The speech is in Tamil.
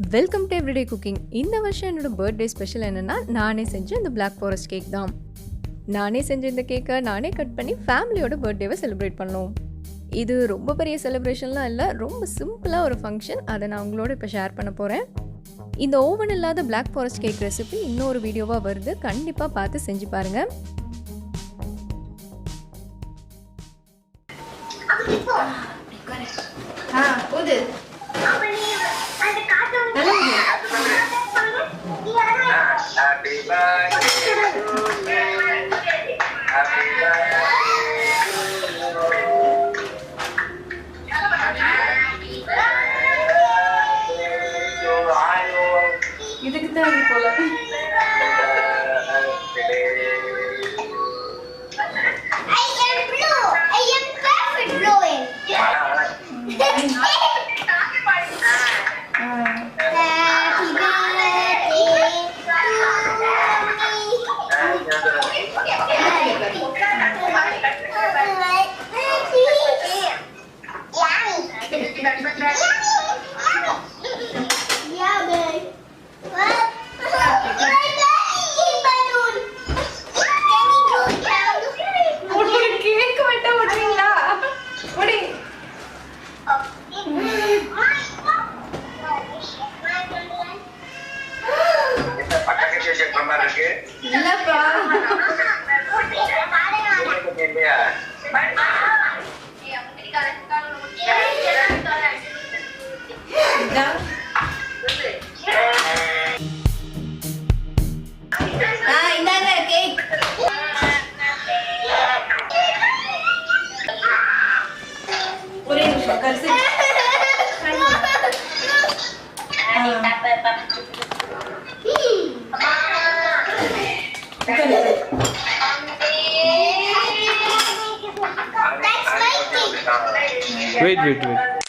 Welcome to everyday cooking. இந்த வருஷம் என்னோட பர்த்டே ஸ்பெஷல் என்னென்னா, நானே செஞ்ச இந்த பிளாக் ஃபாரஸ்ட் கேக் தான். நானே செஞ்ச இந்த கேக்கை நானே கட் பண்ணி ஃபேமிலியோட பர்த்டேவை செலிப்ரேட் பண்ணோம். இது ரொம்ப பெரிய செலிப்ரேஷன்லாம் இல்லை, ரொம்ப சிம்பிளாக ஒரு ஃபங்க்ஷன். அதை நான் உங்களோட இப்போ ஷேர் பண்ண போகிறேன். இந்த ஓவன் இல்லாத பிளாக் ஃபாரஸ்ட் கேக் ரெசிபி இன்னொரு வீடியோவாக வருது, கண்டிப்பாக பார்த்து செஞ்சு பாருங்கள். இதுக்கு தான் இது போல Wait.